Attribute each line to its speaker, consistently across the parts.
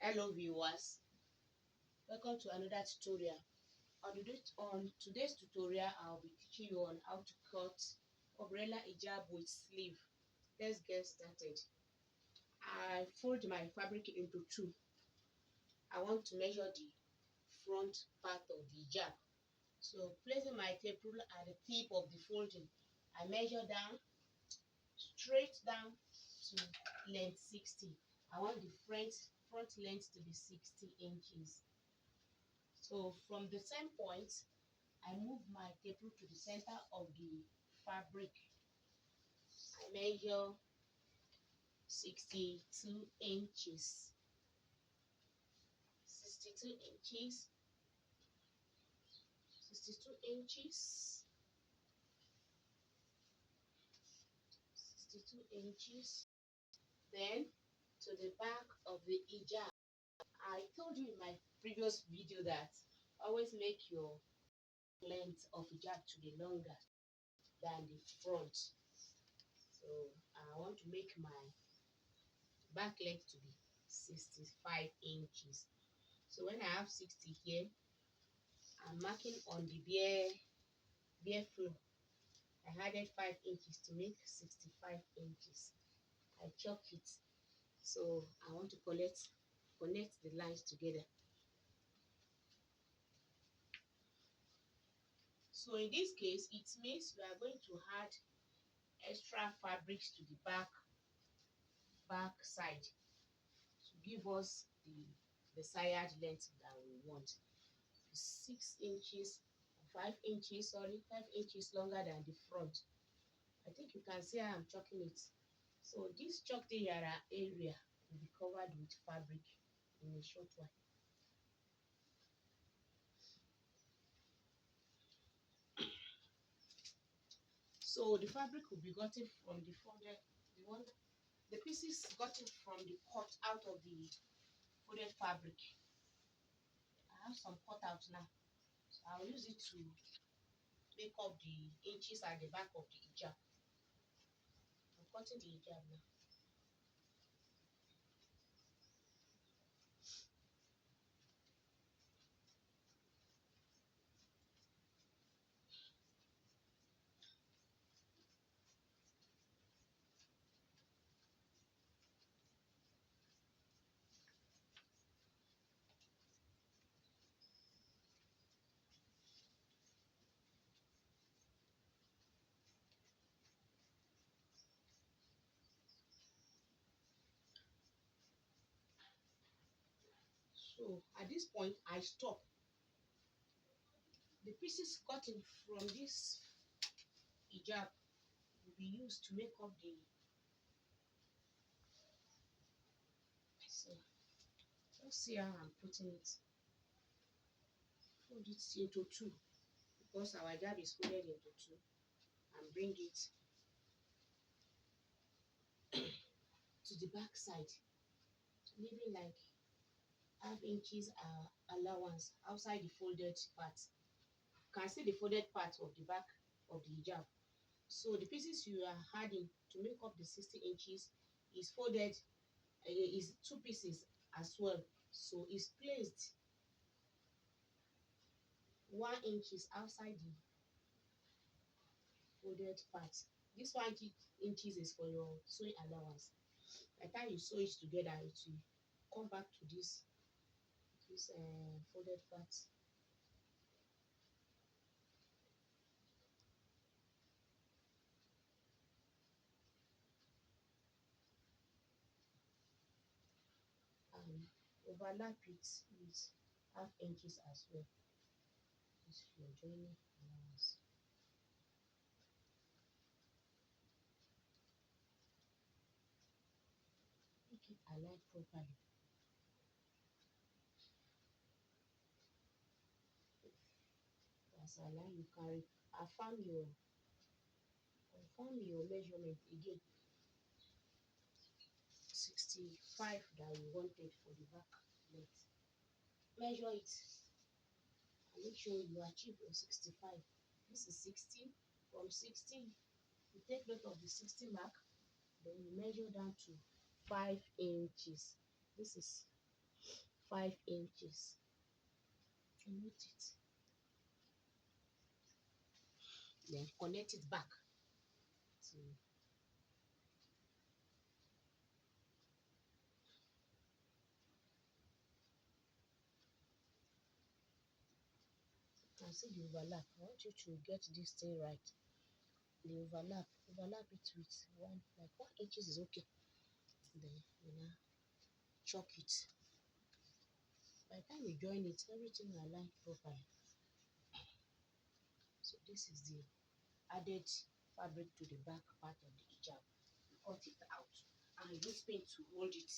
Speaker 1: Hello viewers, welcome to another tutorial. On today's tutorial, I'll be teaching you on how to cut umbrella hijab with sleeve. Let's get started. I fold my fabric into two. I want to measure the front part of the hijab. So placing my tape ruler at the tip of the folding, I measure down, straight down to length 60. I want the front length to be 60 inches. So from the same point, I move my tape rule to the center of the fabric. I measure 62 inches. 62 inches. 62 inches. 62 inches. Then to the back of the hijab. I told you in my previous video that always make your length of hijab to be longer than the front. So I want to make my back leg to be 65 inches. So when I have 60 here, I'm marking on the bare floor. I added 5 inches to make 65 inches. I chalk it. So I want to connect the lines together. So in this case, it means we are going to add extra fabrics to the back side to give us the desired length that we want. 6 inches, 5 inches, 5 inches longer than the front. I think you can see how I'm chalking it. So this chalked area will be covered with fabric in a short while. So the fabric will be gotten from the pieces gotten from the cut out of the folded fabric. I have some cut out now. So I'll use it to make up the inches at the back of the hijab. I'm cutting the hijab now. So at this point, I stop. The pieces gotten from this hijab will be used to make up the. So let's see how I'm putting it. Fold it into two because our hijab is folded into two, and bring it to the back side, leaving like half inches allowance outside the folded part. You can see the folded part of the back of the hijab. So the pieces you are adding to make up the 60 inches is folded, is two pieces as well. So it's placed 1 inches outside the folded part. This 1 inches is for your sewing allowance. By the time you sew it together, it will come back to this folded part. And overlap it with half inches as well. This your joining allowance. Make it align properly. As align, you can affirm your measurement again. 65 that you wanted for the back length. Measure it and make sure you achieve your 65. This is 60. From 60, you take note of the 60 mark, then you measure down to 5 inches. This is 5 inches. Remove it. Then connect it back to can see the overlap. I want you to get this thing right. The overlap it with one, like 1 inches is okay. Then you now chop it. By the time you join it, everything will align properly. So this is the added fabric to the back part of the hijab. Cut it out and use pin to hold it.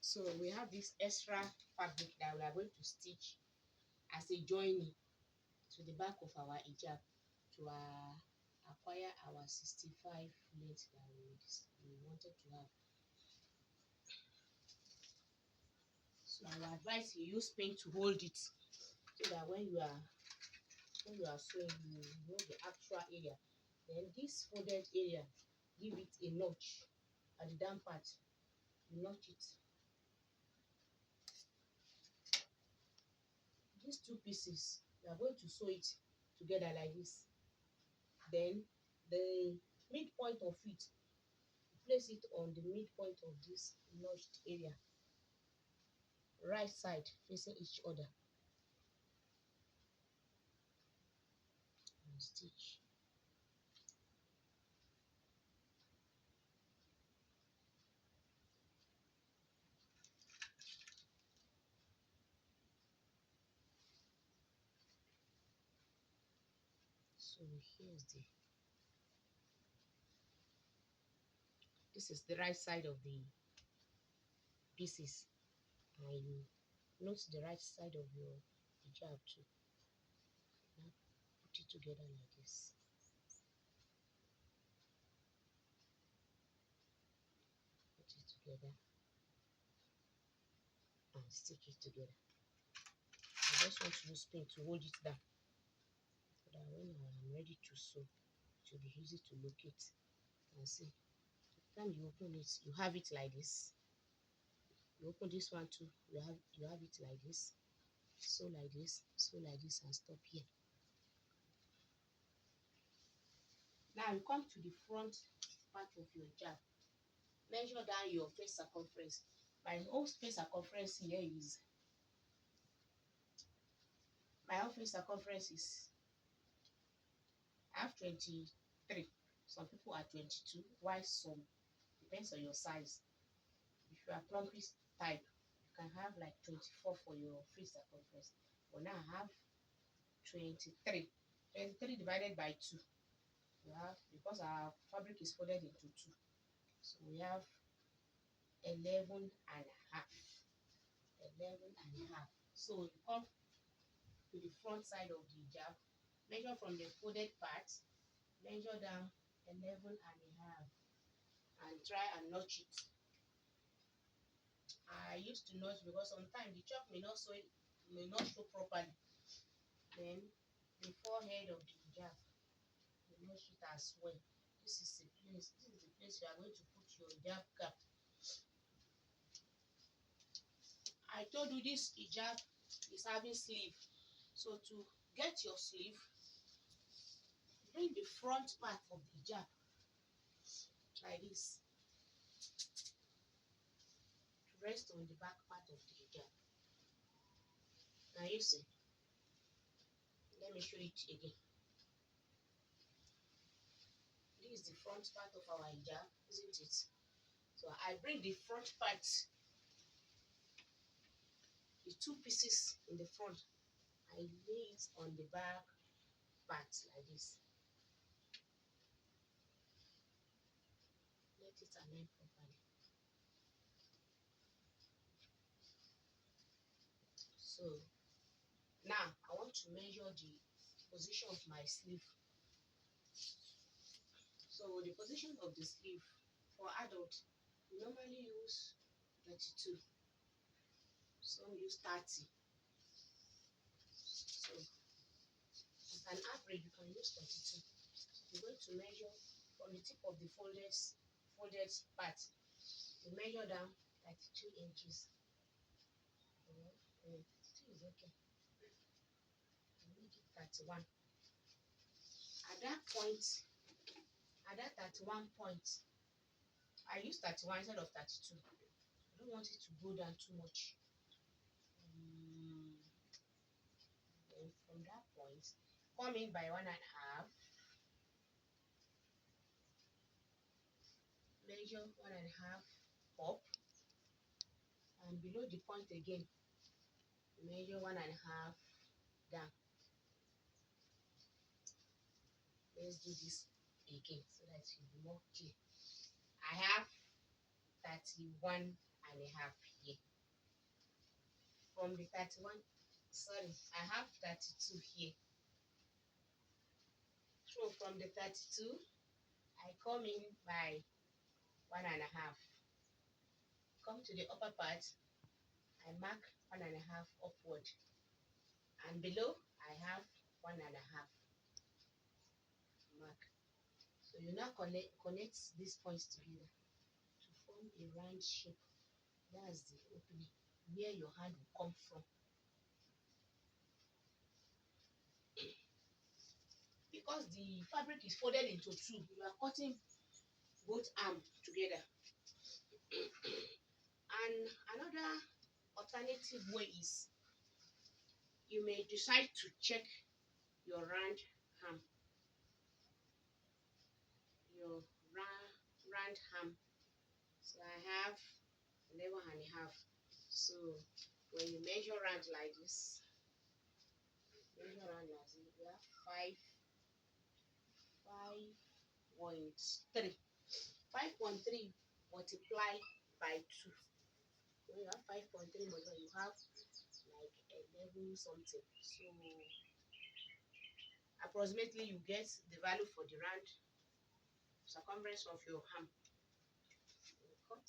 Speaker 1: So we have this extra fabric that we are going to stitch as a joining to the back of our hijab to acquire our 65 length that we wanted to have. So I will advise you use pin to hold it so that when you are sewing, you know the actual area. Then this folded area, give it a notch at the down part. You notch it. These two pieces, you are going to sew it together like this. Then the midpoint of it, place it on the midpoint of this notched area, right side facing each other, and stitch. So this is the right side of the pieces, and you note the right side of your hijab too. Now put it together like this. Put it together and stick it together. I just want to use pin to hold it down so that when I am ready to sew, it will be easy to locate and see. The time you open it, you have it like this. You open this one too, you have it like this. Sew like this, and stop here. Now you come to the front part of your hijab. Measure down your face circumference. My whole face circumference here is I have 23. Some people are 22. Why some? Depends on your size. If you are plumpy type, you can have like 24 for your face circumference. But now I have 23. 23 divided by 2. We have, because our fabric is folded into 2. So we have 11 and a half. 11 and a half. So you come to the front side of the hijab, measure from the folded part, measure down 11 and a half, and try and notch it. I used to notch because sometimes the chalk may not show properly. Then the forehead of the hijab, you notch it as well. This is the place you are going to put your hijab cap. I told you this hijab is having sleeve. So to get your sleeve, bring the front part of the hijab like this to rest on the back part of the hijab. Now you see, let me show it again. This is the front part of our hijab, isn't it? So I bring the front part, the two pieces in the front, I lay it on the back part like this. Let let it align properly. So now I want to measure the position of my sleeve. So the position of the sleeve for adult, we normally use 32. Some use 30. So as an average, you can use 32. You're going to measure from the tip of the folded part. You measure down 32 inches. 32 is okay. You make it 31. At that 31 point, I use 31 instead of 32. I don't want it to go down too much. Then from that point, come in by 1.5. Measure 1.5 up, and below the point again, measure 1.5 down. Let's do this again so that it will be more clear. I have 31.5 here. From the 31, sorry, I have 32 here. So from the 32, I come in by 1.5. Come to the upper part, I mark 1.5 upward, and below I have 1.5 mark. So you now connect these points together to form a round shape. That's the opening where your hand will come from. Because the fabric is folded into two, you are cutting both arms together. And another alternative way is you may decide to check your round arm, your round arm. So I have 11.5. So when you measure round like this, you have 5.3. 5.3 multiplied by 2. When you have 5.3 multiplied, you have like 11 something. So approximately you get the value for the round circumference of your arm. Cut.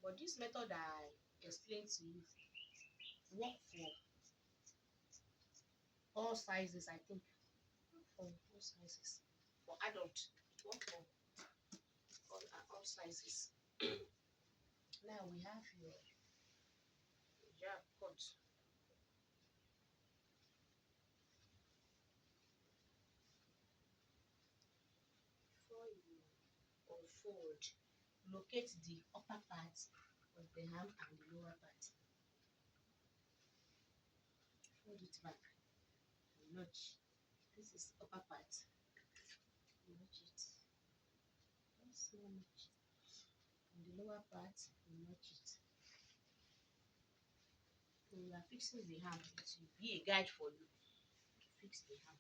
Speaker 1: But this method I explained to you work for all sizes, I think. For all sizes. For adult, it work for all sizes. Now we have your hijab cut. Before you unfold, locate the upper part of the arm and the lower part. Fold it back and notch. This is upper part. Notch it. Just so much. And the lower part, notch it. When you are fixing the arm, it will be a guide for you to fix the arm.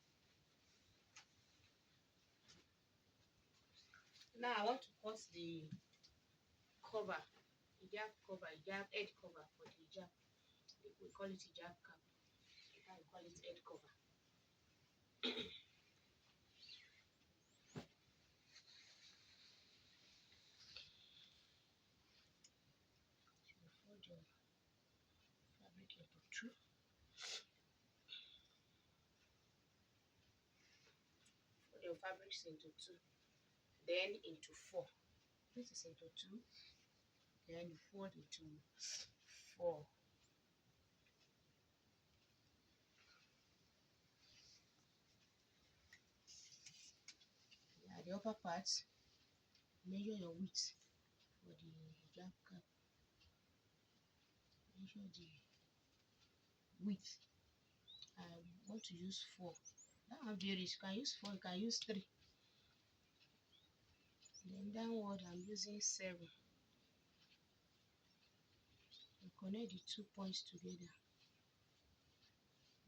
Speaker 1: Now I want to cut the cover, hijab cover, hijab head cover for the hijab. We call it hijab cap. I call it head cover. Fold your fabric into two. Fold your fabrics into two, then into four. This is into two, then you fold into four. At the upper part, measure your width for the hijab cap. Measure the width. I want to use 4. That one varies. You can use 4, you can use 3. Then downward, I'm using 7. You connect the 2 points together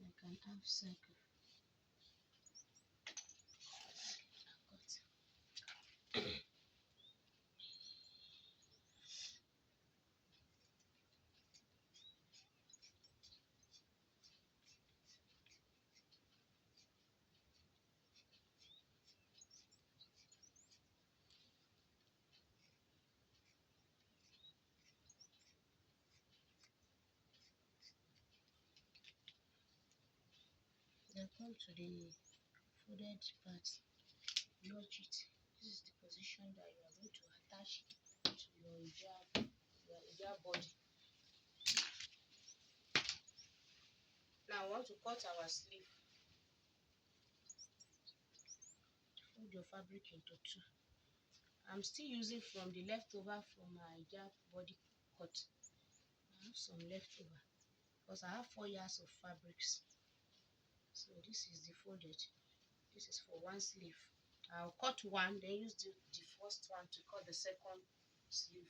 Speaker 1: like an half circle. Cut. Then come to the folded part, notch it. This is the position that you are going to attach to your hijab body. Now I want to cut our sleeve. Fold your fabric into two. I'm still using from the leftover from my hijab body cut. I have some leftover because I have 4 yards of fabrics. So this is the folded. This is for one sleeve. I'll cut one, then use the first one to cut the second sleeve.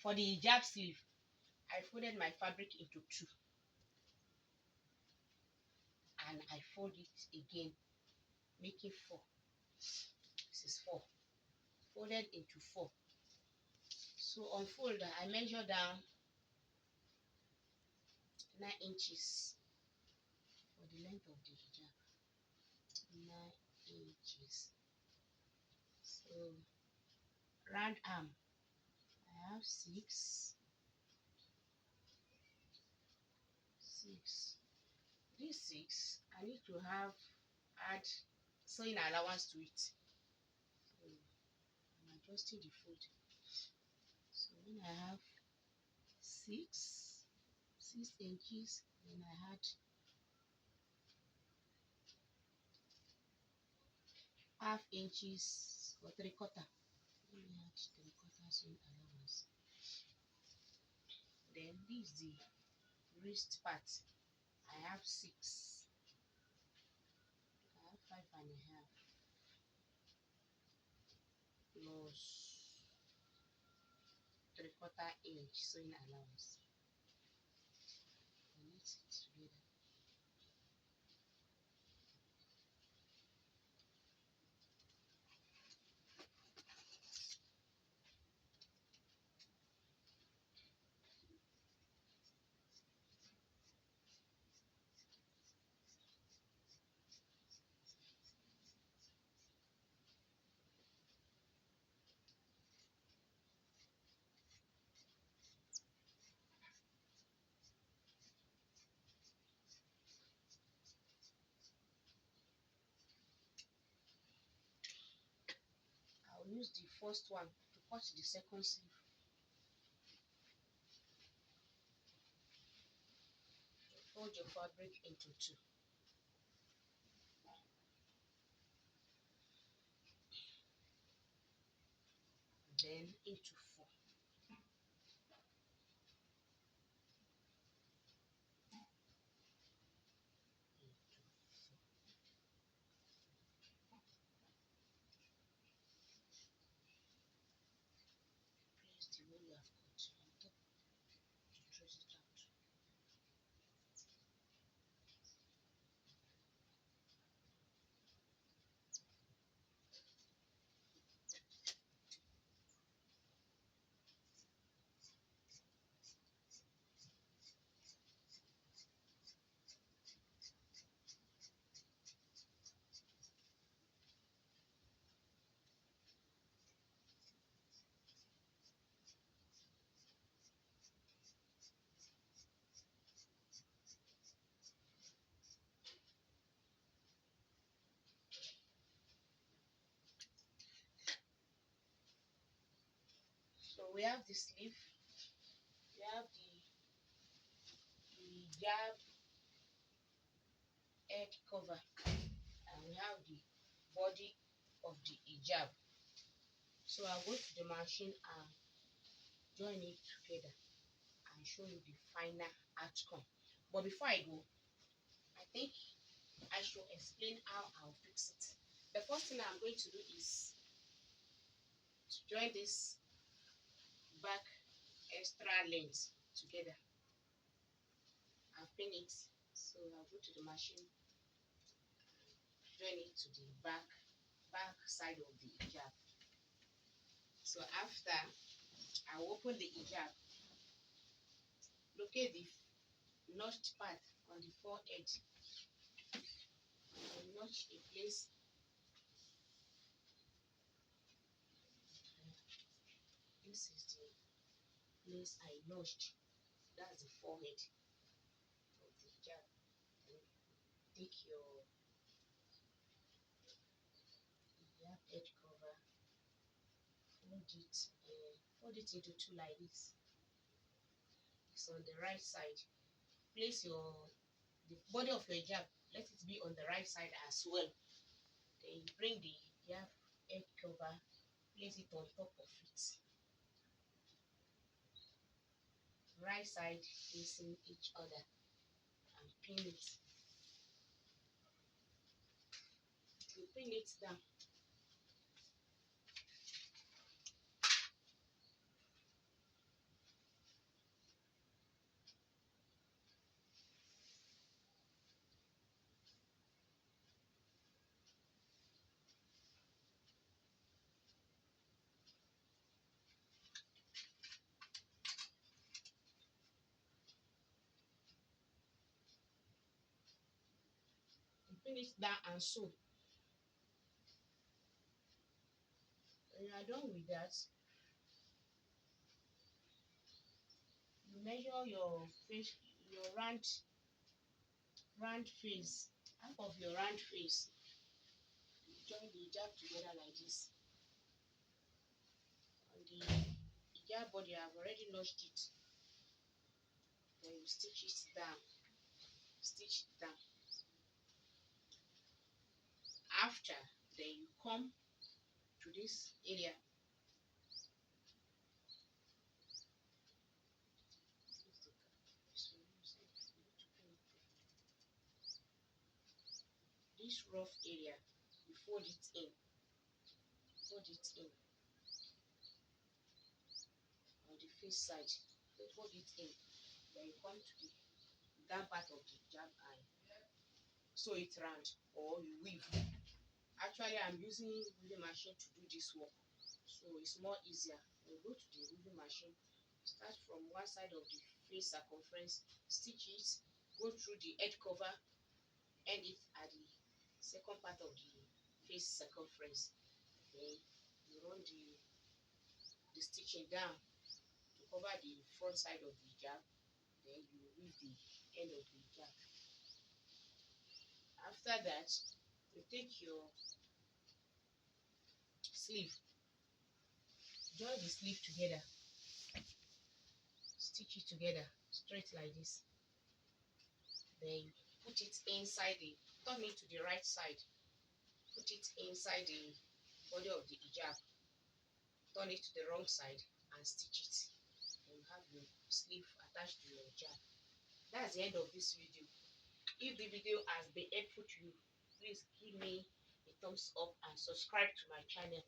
Speaker 1: For the hijab sleeve, I folded my fabric into two. And I fold it again, making 4. This is 4. Folded into 4. So on folder, I measure down 9 inches for the length of the hijab. 9 inches. So round arm, I have 6. This 6, I need to add sewing allowance to it. So I'm adjusting the fold. So when I have 6 inches, then I add half inches or 3/4. Let me add 3/4 sewing allowance. Then this is the wrist part. I have 6. I have 5.5 plus 3/4 inch sewing allowance. Connect it together. I'll use the first one to cut the second sleeve. Fold your fabric into 2. Then into 4. Place the one you have cut on top to trace it out. So we have the sleeve, we have the hijab head cover, and we have the body of the hijab. So I'll go to the machine and join it together and show you the final outcome. But before I go, I think I should explain how I'll fix it. The first thing I'm going to do is to join this back extra length together and pin it. So I'll go to the machine, join it to the back side of the hijab. So after, I open the hijab, locate the notched part on the forehead, I notch the place. This is the place I notched. That's the forehead of the hijab. And take your hijab edge cover, fold it into two like this. It's on the right side. Place the body of your hijab. Let it be on the right side as well. Then you bring the hijab edge cover, place it on top of it. Right side facing each other, and pin it. You pin it down. You pin it down and sew. When you are done with that, you measure your face, your round face, half of your round face. You join the hijab together like this. On the hijab body, I've already notched it. Then you stitch it down. Stitch it down. After, then you come to this area. This rough area, you fold it in. Fold it in on the face side. You fold it in. Then you come to the down part of the hijab and sew it round, or you weave. Actually, I'm using weaving machine to do this work, so it's more easier. You go to the weaving machine, start from one side of the face circumference, stitch it, go through the head cover, end it at the second part of the face circumference. Then you run the stitching down to cover the front side of the hijab. Then you weave the end of the hijab. After that, you take your sleeve, join the sleeve together, stitch it together straight like this. Then put it inside turn it to the right side, put it inside the body of the hijab, turn it to the wrong side and stitch it. And you have your sleeve attached to your hijab. That's the end of this video. If the video has been helpful to you, please give me a thumbs up and subscribe to my channel.